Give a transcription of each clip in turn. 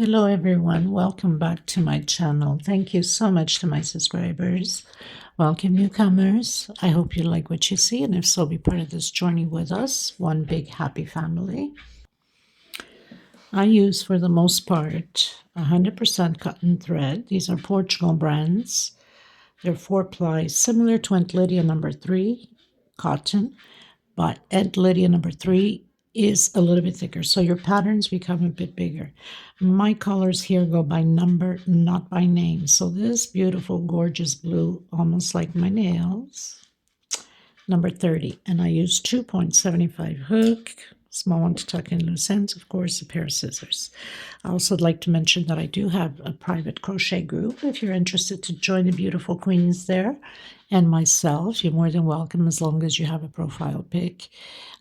Hello everyone, welcome back to my channel. Thank you so much to my subscribers. Welcome newcomers. I hope you like what you see, and if so, be part of this journey with us. One big happy family. I use for the most part 100% cotton thread. These are Portugal brands. They're 4-ply, similar to Aunt Lydia number 3 cotton, but Aunt Lydia number 3 is a little bit thicker, so your patterns become a bit bigger. My colors here go by number, not by name. So this beautiful, gorgeous blue, almost like my nails, number 30. And I use 2.75 hook, small one to tuck in loose ends, of course, a pair of scissors. I also would like to mention that I do have a private crochet group. If you're interested to join the beautiful queens there and myself, you're more than welcome as long as you have a profile pic.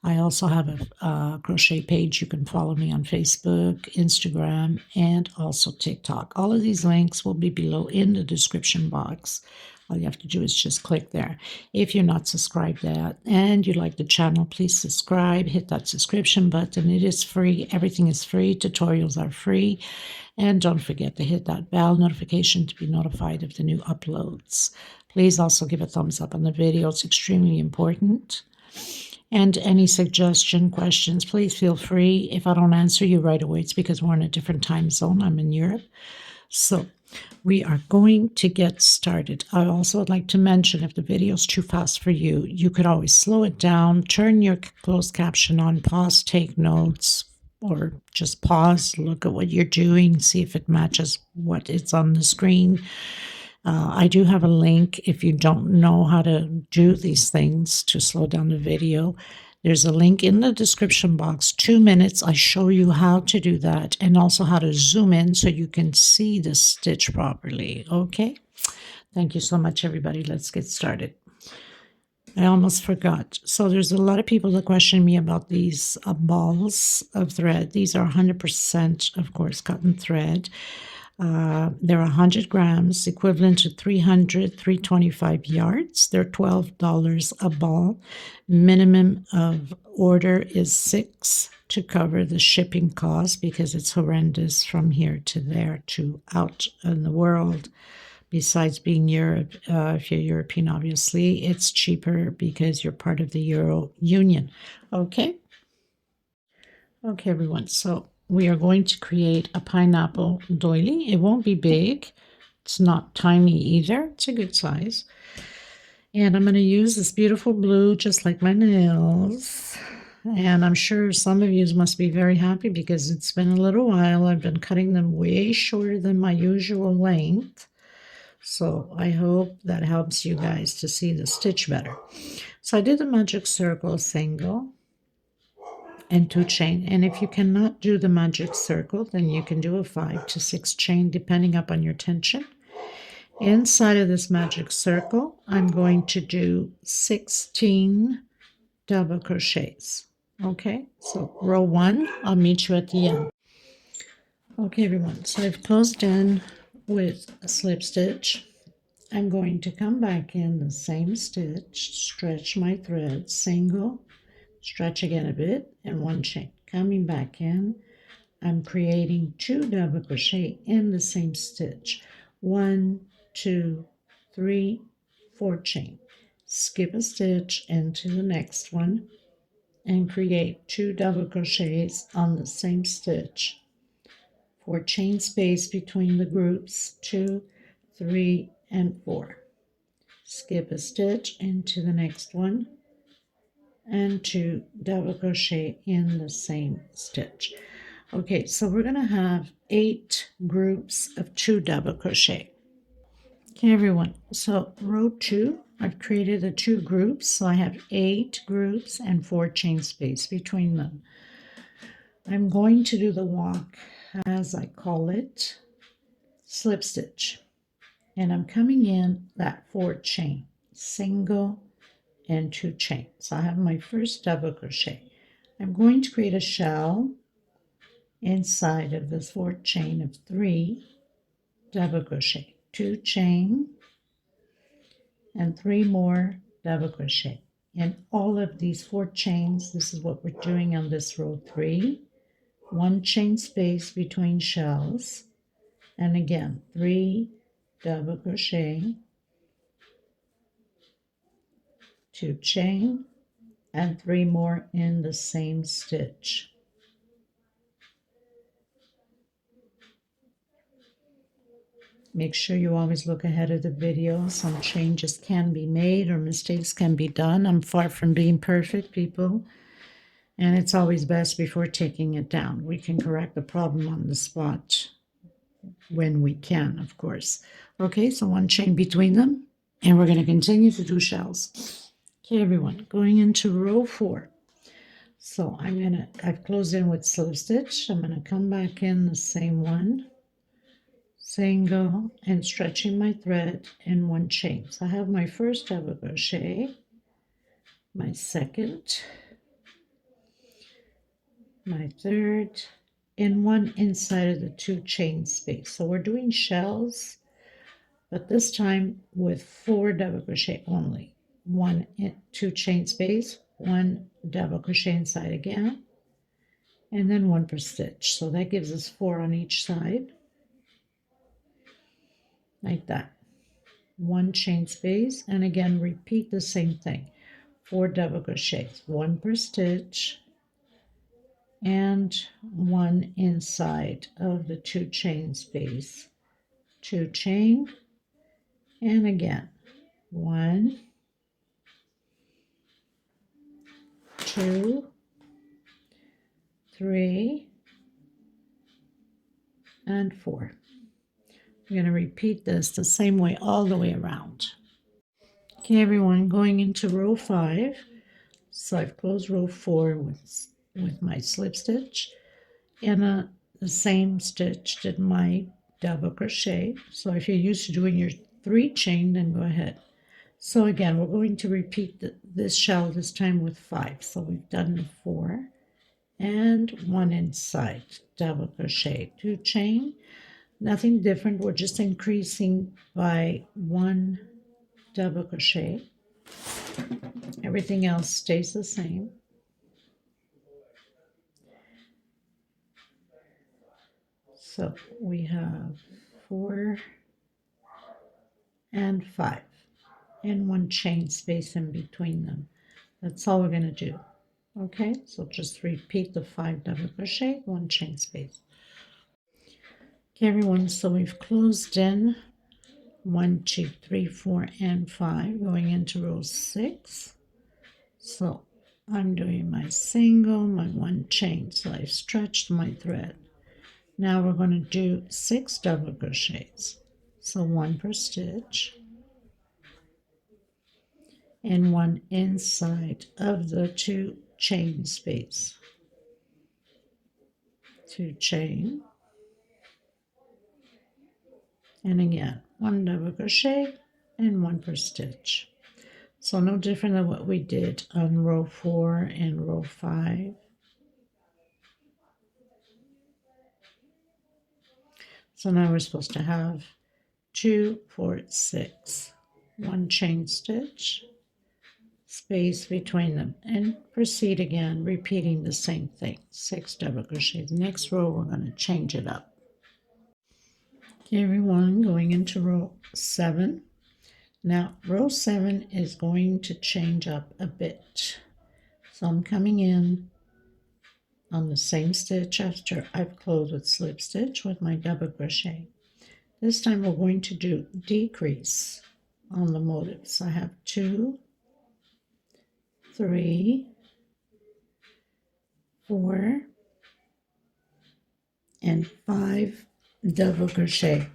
I also have a crochet page. You can follow me on Facebook, Instagram, and also TikTok. All of these links will be below in the description box. All you have to do is just click there. If you're not subscribed yet and you like the channel, please subscribe, hit that subscription button. It is free. Everything is free. Tutorials are free. And don't forget to hit that bell notification to be notified of the new uploads. Please also give a thumbs up on the video. It's extremely important. And any suggestion, questions, please feel free. If I don't answer you right away, it's because we're in a different time zone. I'm in Europe. So we are going to get started. I also would like to mention, if the video is too fast for you, you could always slow it down, turn your closed caption on, pause, take notes, or just pause, look at what you're doing, see if it matches what is on the screen. I do have a link if you don't know how to do these things to slow down the video. There's a link in the description box, 2 minutes. I show you how to do that and also how to zoom in so you can see the stitch properly. Okay? Thank you so much, everybody. Let's get started. I almost forgot. So there's a lot of people that question me about these balls of thread. These are 100%, of course, cotton thread. They're 100 grams, equivalent to 325 yards. They're $12 a ball. Minimum of order is 6 to cover the shipping cost because it's horrendous from here to there to out in the world. Besides being Europe, if you're European, obviously, it's cheaper because you're part of the Euro Union. Okay? Okay, everyone. So we are going to create a pineapple doily. It won't be big. It's not tiny either. It's a good size. And I'm going to use this beautiful blue, just like my nails. And I'm sure some of you must be very happy because it's been a little while. I've been cutting them way shorter than my usual length. So I hope that helps you guys to see the stitch better. So I did the magic circle single and 2 chain, and if you cannot do the magic circle, then you can do a 5 to 6 chain depending upon your tension. Inside of this magic circle, I'm going to do 16 double crochets. Okay, so row 1, I'll meet you at the end. Okay, everyone, so I've closed in with a slip stitch. I'm going to come back in the same stitch, stretch my thread, single, stretch again a bit, and 1 chain. Coming back in, I'm creating 2 double crochet in the same stitch. 1, 2, 3, 4 chain. Skip a stitch into the next one and create 2 double crochets on the same stitch. 4 chain space between the groups, 2, 3, and 4. Skip a stitch into the next one and 2 double crochet in the same stitch. Okay, so we're going to have 8 groups of 2 double crochet. Okay, everyone, so row 2, I've created the 2 groups, so I have 8 groups and 4 chain space between them. I'm going to do the walk, as I call it, slip stitch, and I'm coming in that 4 chain, single and 2 chains. So I have my first double crochet. I'm going to create a shell inside of this 4 chain of 3 double crochet, 2 chain and 3 more double crochet. In all of these 4 chains, this is what we're doing on this row 3, 1 chain space between shells, and again 3 double crochet, 2 chain, and 3 more in the same stitch. Make sure you always look ahead of the video. Some changes can be made or mistakes can be done. I'm far from being perfect, people, and it's always best before taking it down. We can correct the problem on the spot when we can, of course. Okay, so 1 chain between them, and we're going to continue to do shells. Okay, everyone, going into row 4. So I've closed in with slip stitch. I'm going to come back in the same one, single, and stretching my thread in 1 chain. So I have my first double crochet, my second, my third, and 1 inside of the 2 chain space. So we're doing shells, but this time with 4 double crochet only. 1 in 2 chain space, 1 double crochet inside again, and then 1 per stitch. So that gives us 4 on each side, like that. 1 chain space, and again repeat the same thing. 4 double crochets, 1 per stitch, and 1 inside of the 2 chain space. 2 chain, and again 1, 2, 3, and 4. We're going to repeat this the same way all the way around. Okay, everyone, going into row 5. So I've closed row 4 with my slip stitch, and the same stitch did my double crochet. So if you're used to doing your 3 chain, then go ahead. So again, we're going to repeat this shell this time with 5. So we've done the 4 and 1 inside, double crochet, 2 chain. Nothing different, we're just increasing by 1 double crochet. Everything else stays the same. So we have 4 and 5 and 1 chain space in between them. That's all we're going to do. Okay, so just repeat the 5 double crochet, 1 chain space. Okay, everyone, so we've closed in 1, 2, 3, 4, and 5, going into row 6. So I'm doing my single, my 1 chain, so I've stretched my thread. Now we're going to do 6 double crochets, so 1 per stitch, and 1 inside of the 2 chain space. 2 chain, and again 1 double crochet and 1 per stitch. So no different than what we did on row 4 and row 5. So now we're supposed to have 2, 4, 6, 1 chain stitch, space between them, and proceed again, repeating the same thing, 6 double crochets. Next row we're going to change it up. Okay, everyone, going into row 7. Now row 7 is going to change up a bit. So I'm coming in on the same stitch after I've closed with slip stitch with my double crochet. This time we're going to do decrease on the motifs. I have 2, 3, 4, and 5 double crochet,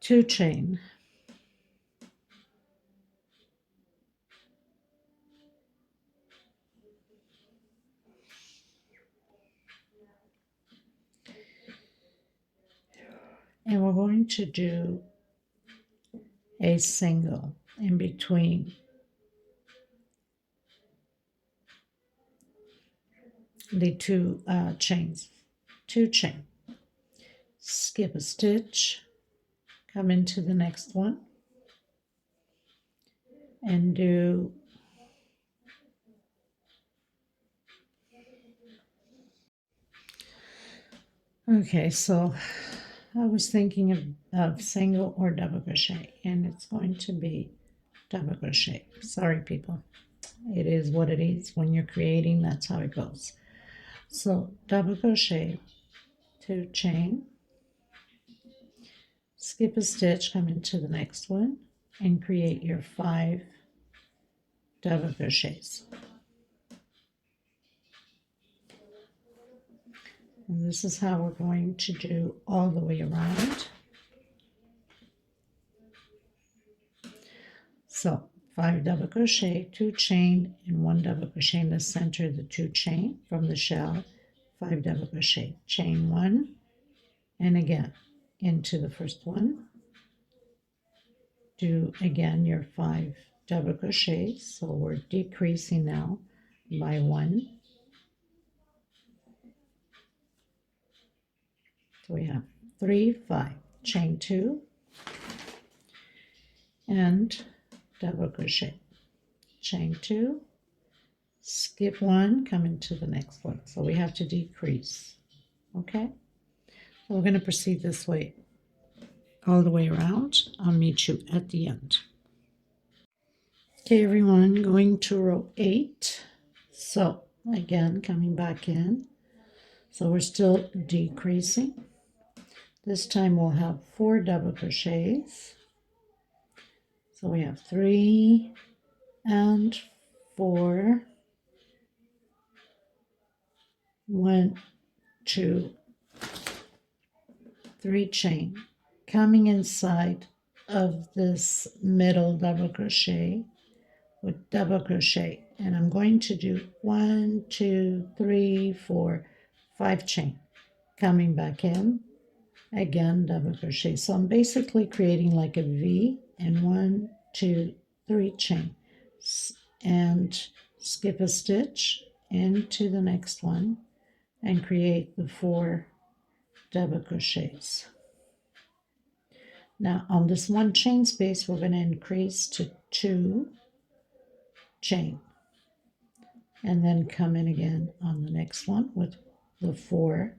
2 chain, and we're going to do a single in between the 2 chains. 2 chain, skip a stitch, come into the next one, and do Okay, so I was thinking of single or double crochet, and it's going to be double crochet. Sorry, people. It is what it is. When you're creating, that's how it goes. So double crochet, 2 chain, skip a stitch, come into the next one, and create your 5 double crochets. And this is how we're going to do all the way around. So 5 double crochet, 2 chain, and 1 double crochet in the center of the 2 chain from the shell, 5 double crochet, chain 1, and again into the first one. Do again your 5 double crochets, so we're decreasing now by 1. So we have 3, 5, chain 2, and double crochet, chain 2, skip 1, come into the next one. So we have to decrease. Okay, so we're going to proceed this way all the way around. I'll meet you at the end. Okay, everyone, going to row 8. So again, coming back in. So we're still decreasing. This time we'll have 4 double crochets. So we have 3 and 4. 1, 2, 3 chain. Coming inside of this middle double crochet with double crochet, and I'm going to do 1, 2, 3, 4, 5 chain. Coming back in, again double crochet. So I'm basically creating like a V, and 1, 2, 3 chain, and skip a stitch into the next one and create the 4 double crochets. Now on this 1 chain space, we're going to increase to 2 chain, and then come in again on the next one with the 4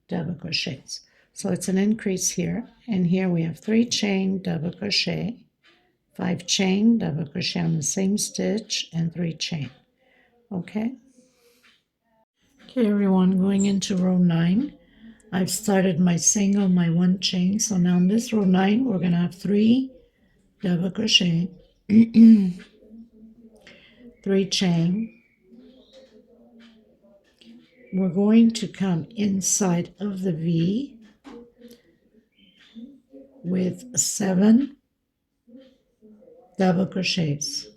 double crochets. So it's an increase here, and here we have 3 chain double crochet, 5 chain double crochet on the same stitch, and 3 chain. Okay, everyone, going into row 9. I've started my single, my 1 chain. So now in this row 9, we're going to have 3 double crochet, 3 chain. We're going to come inside of the V with 7 double crochets.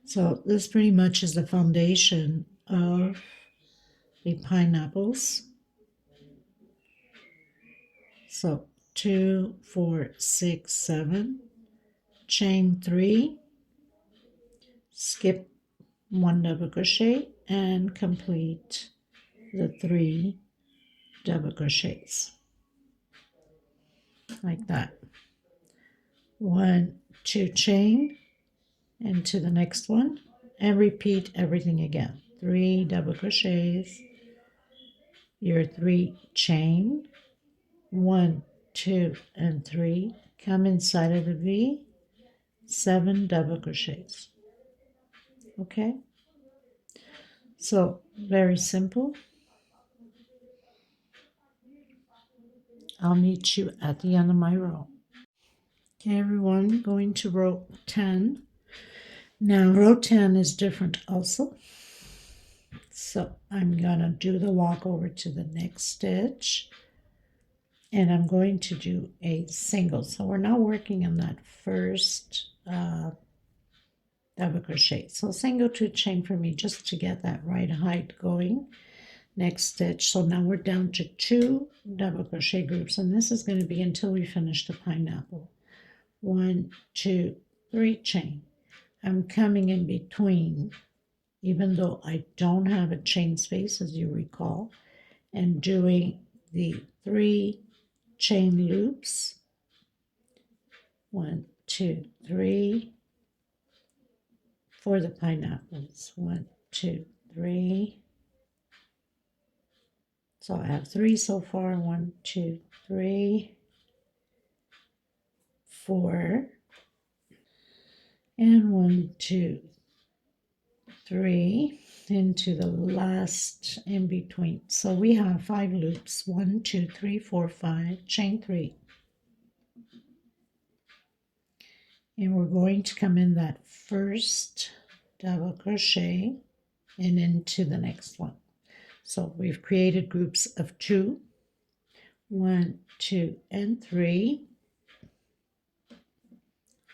So this pretty much is the foundation of the pineapples. So 2, 4, 6, 7, chain 3, skip 1 double crochet, and complete the 3 double crochets like that. 1, 2 chain into the next one, and repeat everything again. 3 double crochets, your 3 chain, 1, 2, and 3, come inside of the V, 7 double crochets. Okay, so very simple. I'll meet you at the end of my row. Okay, everyone, going to row 10. Now row 10 is different also. So I'm gonna do the walk over to the next stitch, and I'm going to do a single. So we're now working on that first double crochet. So single 2 chain for me, just to get that right height going. Next stitch. So now we're down to 2 double crochet groups, and this is going to be until we finish the pineapple. 1, 2, 3 chain. I'm coming in between, even though I don't have a chain space, as you recall, and doing the 3 chain loops. 1, 2, 3 for the pineapples. 1, 2, 3, So I have 3 so far. 1, 2, 3, 4, and 1, 2, 3 into the last in between. So we have 5 loops. 1, 2, 3, 4, 5, chain 3. And we're going to come in that first double crochet and into the next one. So we've created groups of 2, 1, 2, and 3,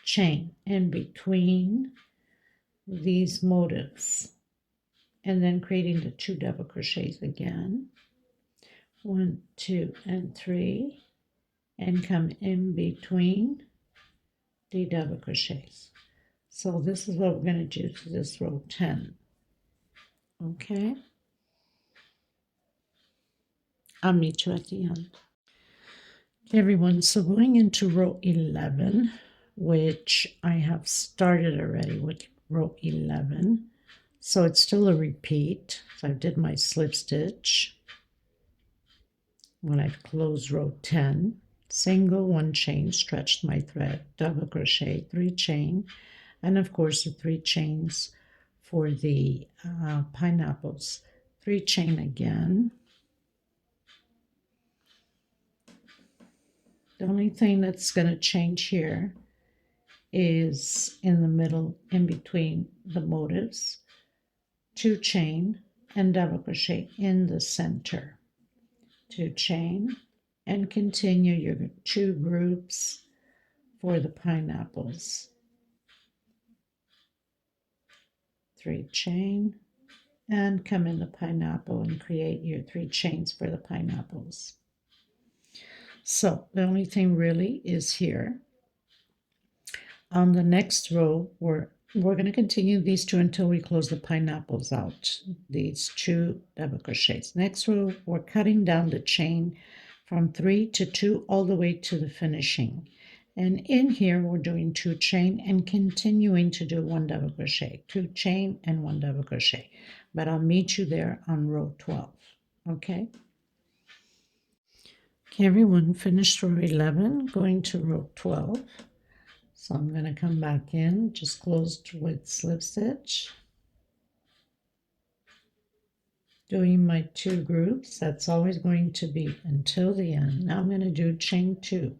chain in between these motifs, and then creating the 2 double crochets again, 1, 2, and 3, and come in between the double crochets. So this is what we're going to do to this row 10. Okay, I'll meet you at the end. Okay, everyone, so going into row 11, which I have started already with row 11, so it's still a repeat. So I did my slip stitch when I've closed row 10, single, 1 chain, stretched my thread, double crochet, 3 chain, and of course the 3 chains for the pineapples. 3 chain again. The only thing that's going to change here is in the middle, in between the motifs, 2 chain and double crochet in the center. 2 chain, and continue your 2 groups for the pineapples. 3 chain, and come in the pineapple and create your 3 chains for the pineapples. So the only thing really is here. On the next row, we're going to continue these 2 until we close the pineapples out. These 2 double crochets. Next row, we're cutting down the chain from 3 to 2 all the way to the finishing. And in here, we're doing 2 chain and continuing to do 1 double crochet, 2 chain and 1 double crochet. But I'll meet you there on row 12. Okay? Okay, everyone, finished row 11, going to row 12. So I'm going to come back in, just closed with slip stitch, doing my 2 groups. That's always going to be until the end. Now I'm going to do chain 2,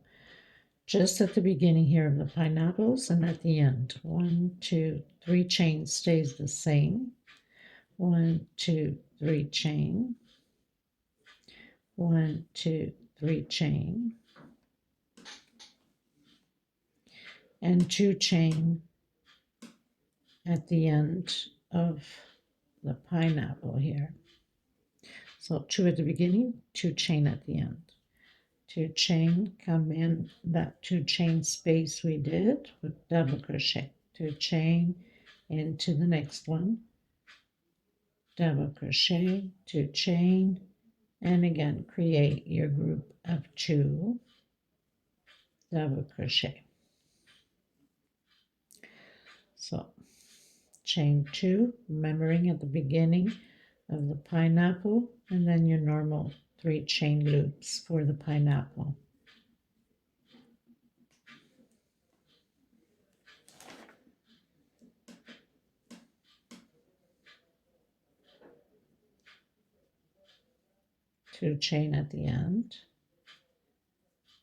just at the beginning here of the pineapples and at the end. 1, 2, 3 chain stays the same. 1, 2, 3 chain. 1, 2, 3 chain. And 2 chain at the end of the pineapple here. So 2 at the beginning, 2 chain at the end. 2 chain, come in that 2 chain space we did with double crochet. 2 chain into the next one, double crochet, 2 chain, and again create your group of 2 double crochet. So chain 2, remembering at the beginning of the pineapple, and then your normal 3 chain loops for the pineapple. Two chain at the end.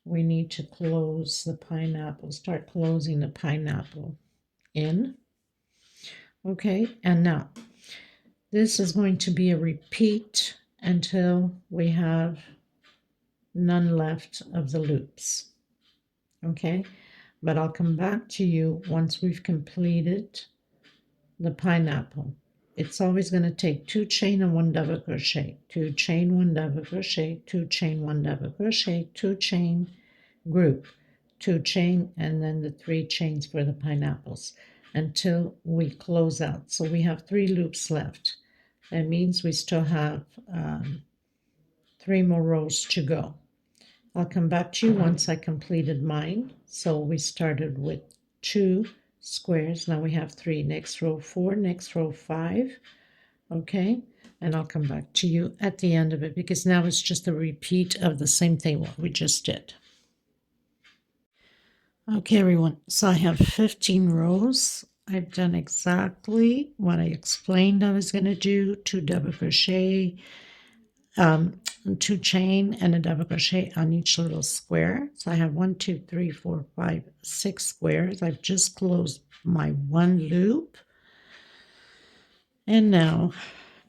We need to close the pineapple, start closing the pineapple in. Okay, and now this is going to be a repeat until we have none left of the loops. Okay, but I'll come back to you once we've completed the pineapple. It's always going to take 2 chain and 1 double crochet, 2 chain, 1 double crochet, 2 chain, 1 double crochet, 2 chain, group, 2 chain, and then the 3 chains for the pineapples until we close out. So we have 3 loops left. That means we still have 3 more rows to go. I'll come back to you once I completed mine. So we started with 2 squares. Now we have 3. Next row 4, next row 5. Okay, and I'll come back to you at the end of it because now it's just a repeat of the same thing what we just did. Okay, everyone, so I have 15 rows. I've done exactly what I explained I was going to do: 2 double crochet, 2 chain, and a double crochet on each little square. So I have 1, 2, 3, 4, 5, 6 squares. I've just closed my 1 loop, and now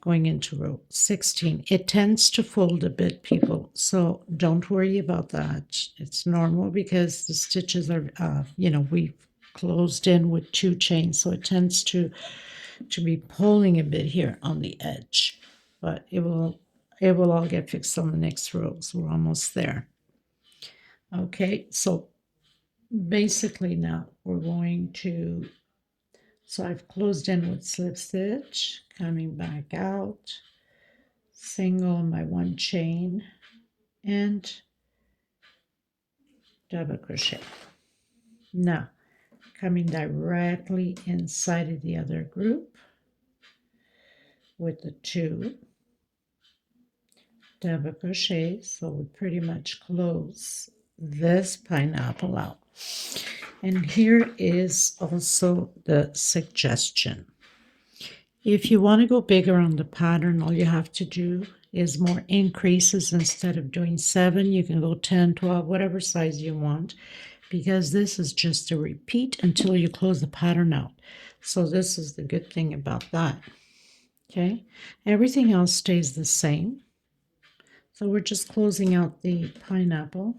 going into row 16. It tends to fold a bit, people, so don't worry about that. It's normal because the stitches are, we've closed in with 2 chains, so it tends to be pulling a bit here on the edge, but it will all get fixed on the next rows. We're almost there. Okay, so basically now we're going to, so I've closed in with slip stitch, coming back out, single on my 1 chain, and double crochet. Now coming directly inside of the other group with the 2 double crochet, so we pretty much close this pineapple out. And here is also the suggestion: if you want to go bigger on the pattern, all you have to do is more increases. Instead of doing 7, you can go 10, 12, whatever size you want, because this is just a repeat until you close the pattern out. So this is the good thing about that. Okay, everything else stays the same. So we're just closing out the pineapple,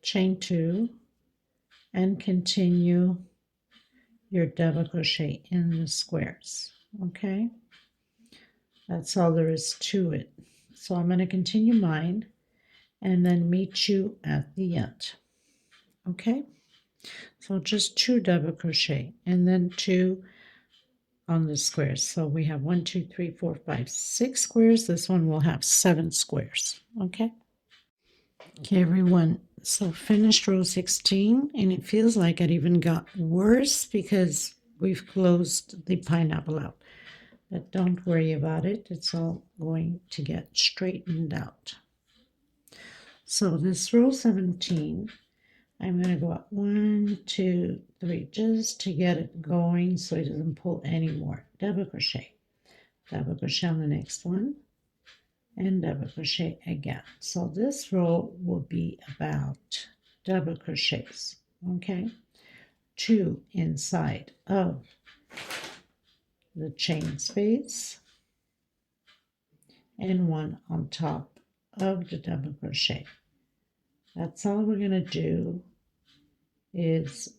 chain 2, and continue your double crochet in the squares. Okay, that's all there is to it. So I'm going to continue mine and then meet you at the end. Okay, so just 2 double crochet and then 2 on the squares. So we have 1, 2, 3, 4, 5, 6 squares. This one will have 7 squares. Okay, everyone, so finished row 16, and it feels like it even got worse because we've closed the pineapple out. But don't worry about it, it's all going to get straightened out. So this row 17, I'm going to go up 1, 2, 3 just to get it going so it doesn't pull anymore. Double crochet on the next one, and double crochet again. So this row will be about double crochets. Okay, 2 inside of the chain space and 1 on top of the double crochet. That's all we're going to do, is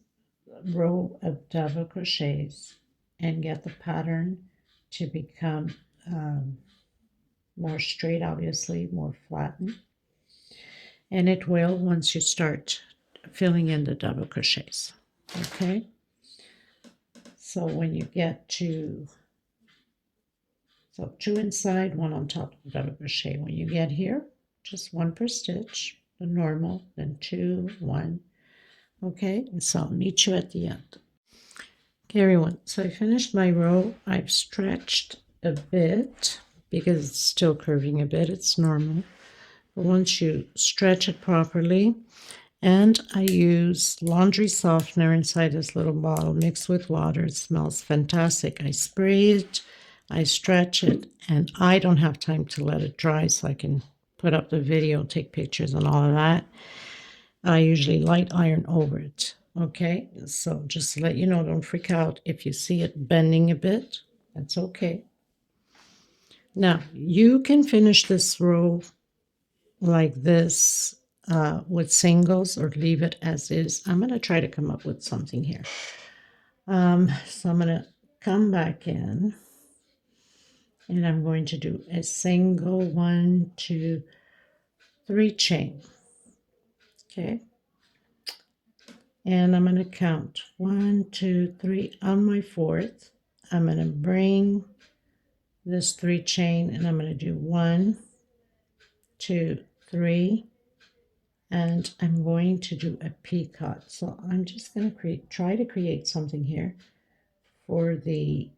row of double crochets and get the pattern to become more straight, obviously more flattened, and it will once you start filling in the double crochets. Okay, so when you get to, so 2 inside, 1 on top of the double crochet. When you get here, just 1 per stitch, the normal, then 2, 1. Okay, and so I'll meet you at the end. Okay, everyone, so I finished my row. I've stretched a bit because it's still curving a bit. It's normal. But once you stretch it properly, and I use laundry softener inside this little bottle mixed with water. It smells fantastic. I spray it, I stretch it, and I don't have time to let it dry so I can put up the video, take pictures and all of that. I usually light iron over it. Okay, so just to let you know, don't freak out if you see it bending a bit. That's okay. Now, you can finish this row like this with singles or leave it as is. I'm going to try to come up with something here. So I'm going to come back in and I'm going to do a single 1, 2, 3 chain. Okay, and I'm going to count 1, 2, 3 on my 4th. I'm going to bring this 3 chain and I'm going to do 1, 2, 3, and I'm going to do a peacock. So I'm just going to try to create something here for the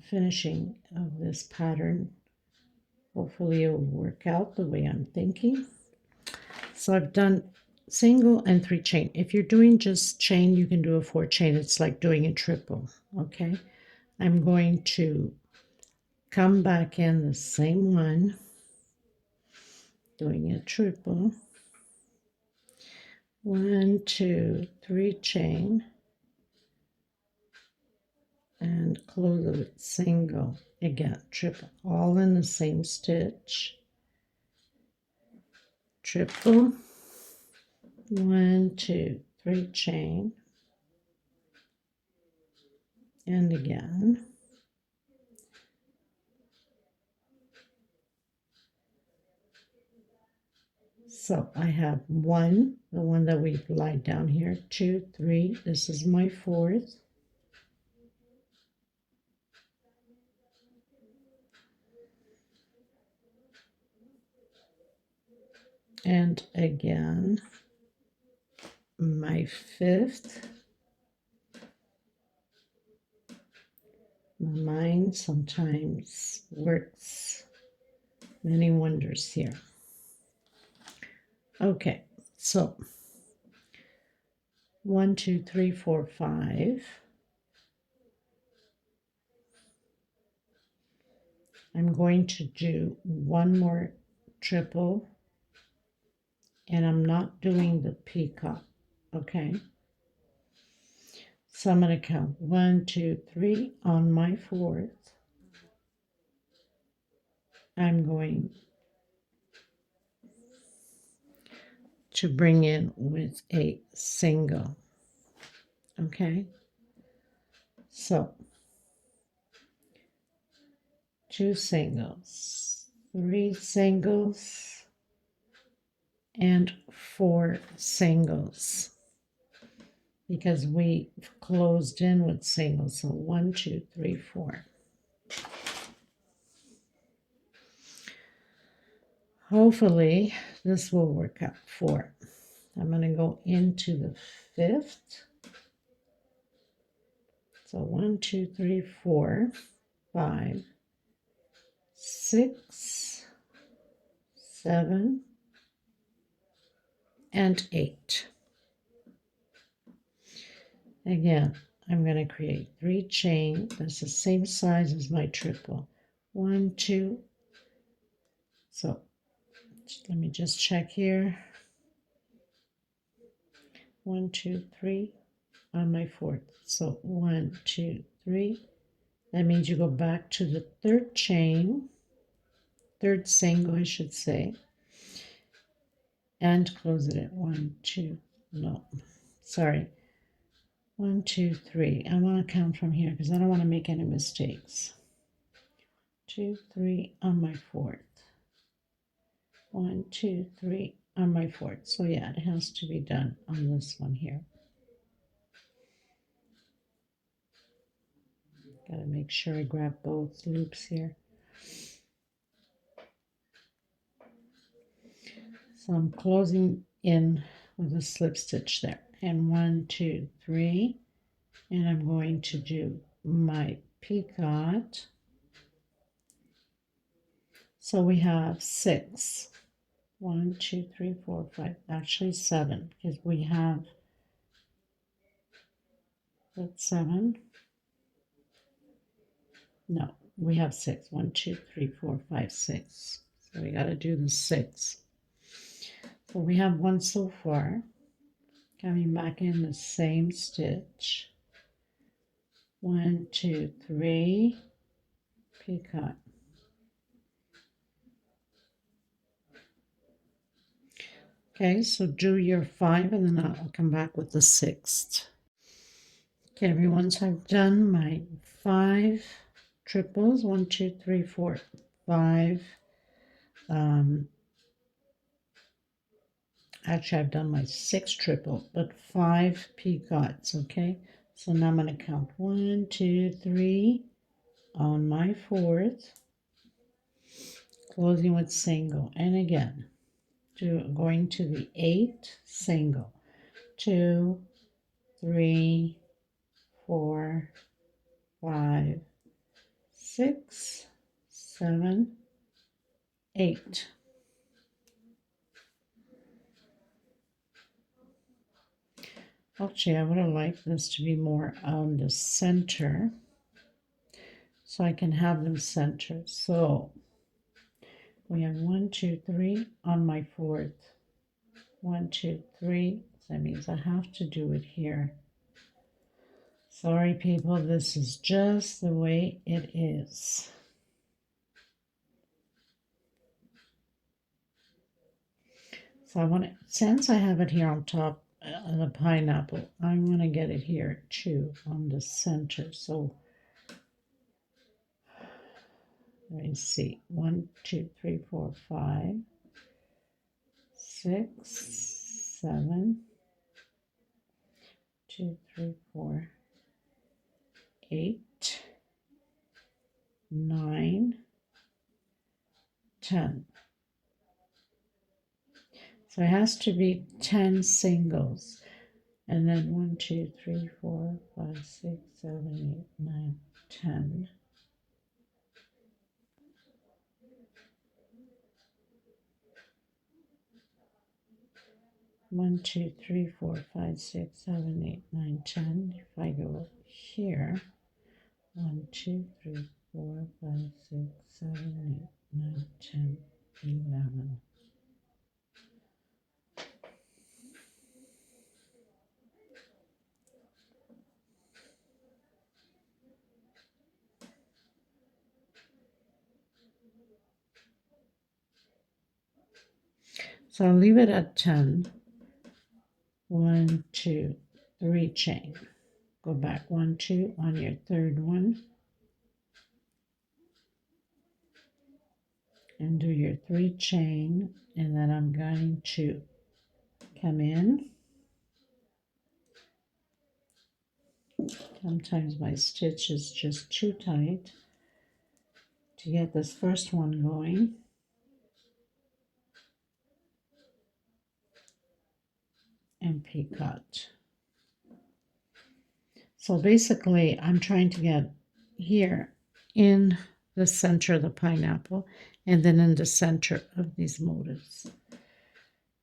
finishing of this pattern. Hopefully it will work out the way I'm thinking. So I've done single and 3 chain. If you're doing just chain, you can do a 4 chain. It's like doing a triple, okay? I'm going to come back in the same one, doing a triple. 1, 2, 3 chain, and close it with single. Again, triple, all in the same stitch. Triple, 1, 2, 3 chain, and again. So I have 1, the one that we've lied down here, 2, 3, this is my 4th. And again, my 5th. My mind sometimes works many wonders here. Okay, so 1, 2, 3, 4, 5. I'm going to do 1 more triple, and I'm not doing the peacock, okay? So I'm going to count 1, 2, 3 on my 4th. I'm going to bring in with a single, okay? So 2 singles, 3 singles, and 4 singles, because we closed in with singles. So 1, 2, 3, 4. Hopefully this will work out. 4. I'm going to go into the 5th. So 1, 2, 3, 4, 5, 6, 7, and 8. Again, I'm going to create 3 chain. That's the same size as my triple. 1, 2. So let me just check here. 1, 2, 3 on my 4th. So 1, 2, 3. That means you go back to the 3rd chain, 3rd single, I should say, and close it at 1, 2. No, sorry. 1, 2, 3. I want to count from here because I don't want to make any mistakes. 2, 3 on my 4th. 1, 2, 3 on my 4th. So yeah, it has to be done on this one here. Gotta make sure I grab both loops here. So I'm closing in with a slip stitch there. And 1, 2, 3. And I'm going to do my picot. So we have 6. 1, 2, 3, 4, 5. Actually 7, because we have that's 7. No, we have 6. 1, 2, 3, 4, 5, 6. So we got to do the 6. So we have 1 so far. Coming back in the same stitch. 1, 2, 3. Picot. Okay, so do your 5 and then I'll come back with the 6th. Okay, everyone, so I've done my 5 triples. 1, 2, 3, 4, 5. Actually, I've done my 6 triple, but 5 picots, okay? So now I'm going to count 1, 2, 3 on my 4th, closing with single, and again, going to the 8th single, 2, 3, 4, 5, 6, 7, 8. Actually, I would have liked this to be more on the center, so I can have them centered. So we have 1, 2, 3 on my fourth. 1, 2, 3. So that means I have to do it here. Sorry, people, this is just the way it is. So I want to, since I have it here on top of the pineapple, I want to get it here too on the center. So let me see, 1, 2, 3, 4, 5, 6, 7, 2, 3, 4, 8, 9, 10. So it has to be 10 singles. And then 1, 2, 3, 4, 5, 6, 7, 8, 9, 10. One, 2, 3, 4, 5, 6, 7, 8, 9, 10. If I go here, 1, 2, 3, 4, 5, 6, 7, 8, 9, 10, 11. So I'll leave it at 10. 1, 2, 3 chain. Go back 1, 2 on your third one. And do your 3 chain. And then I'm going to come in. Sometimes my stitch is just too tight to get this first one going. And picot. So basically I'm trying to get here in the center of the pineapple and then in the center of these motifs.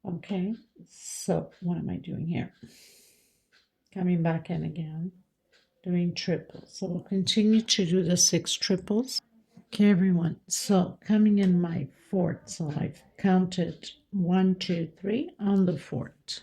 Okay, so what am I doing here? Coming back in again, doing triples. So we'll continue to do the 6 triples. Okay, everyone, so coming in my fourth, so I've counted 1, 2, 3 on the fourth.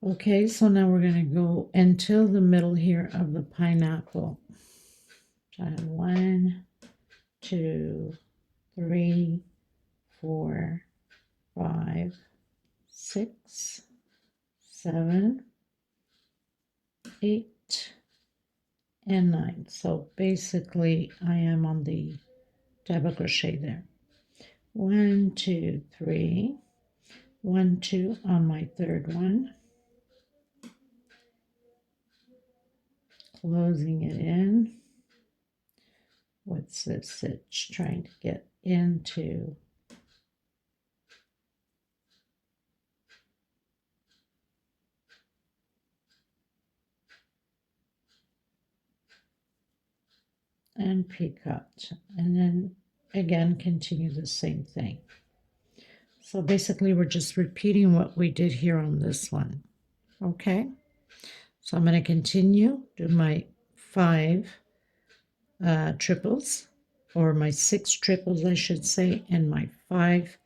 Okay, so now we're going to go until the middle here of the pineapple. So I have 1, 2, 3, 4, 5, 6, 7, 8, and 9. So basically I am on the double crochet there. 1, 2, 3, 1, 2 on my third one. Closing it in with this stitch, trying to get into and picot, and then again continue the same thing. So basically we're just repeating what we did here on this one. Okay, so I'm going to continue, do my 5 triples, or my 6 triples I should say, and my 5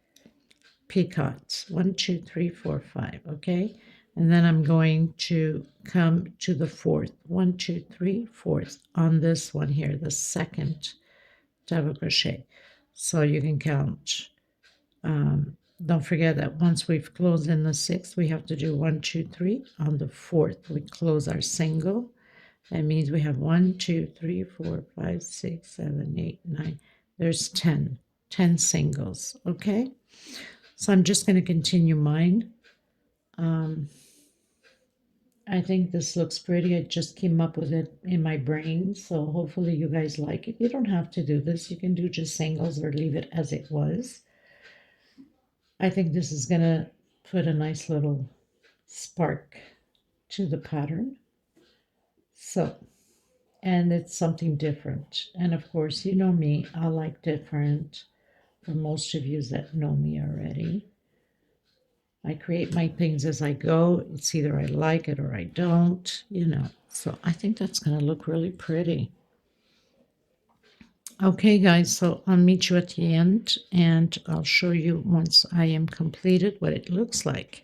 picots. 1, 2, 3, 4, 5. Okay, and then I'm going to come to the fourth. 1, 2, 3, fourth on this one here, the second double crochet. So you can count. Don't forget that once we've closed in the 6th, we have to do 1, 2, 3 on the 4th. We close our single. That means we have 1, 2, 3, 4, 5, 6, 7, 8, 9. There's 10 singles. Okay, so I'm just going to continue mine I think this looks pretty. I just came up with it in my brain, so hopefully you guys like it. You don't have to do this. You can do just singles or leave it as it was. I think this is going to put a nice little spark to the pattern. So, and it's something different. And of course, you know me, I like different. For most of you that know me already, I create my things as I go. It's either I like it or I don't, you know. So I think that's going to look really pretty. Okay, guys, so I'll meet you at the end, and I'll show you once I am completed what it looks like.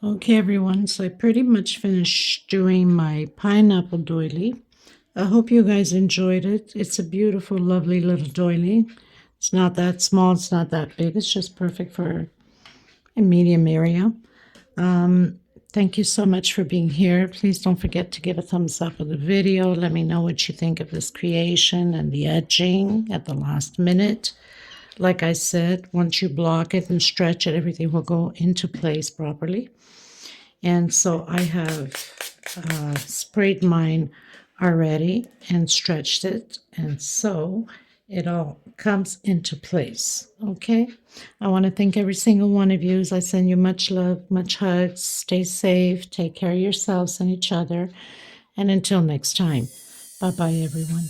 Okay, everyone, so I pretty much finished doing my pineapple doily. I hope you guys enjoyed it. It's a beautiful, lovely little doily. It's not that small, it's not that big. It's just perfect for a medium area. Thank you so much for being here. Please don't forget to give a thumbs up of the video. Let me know what you think of this creation and the edging at the last minute. Like I said, once you block it and stretch it, everything will go into place properly. And so I have sprayed mine already and stretched it. And so it all comes into place. Okay. I want to thank every single one of you. I send you much love, much hugs. Stay safe. Take care of yourselves and each other. And until next time, bye-bye, everyone.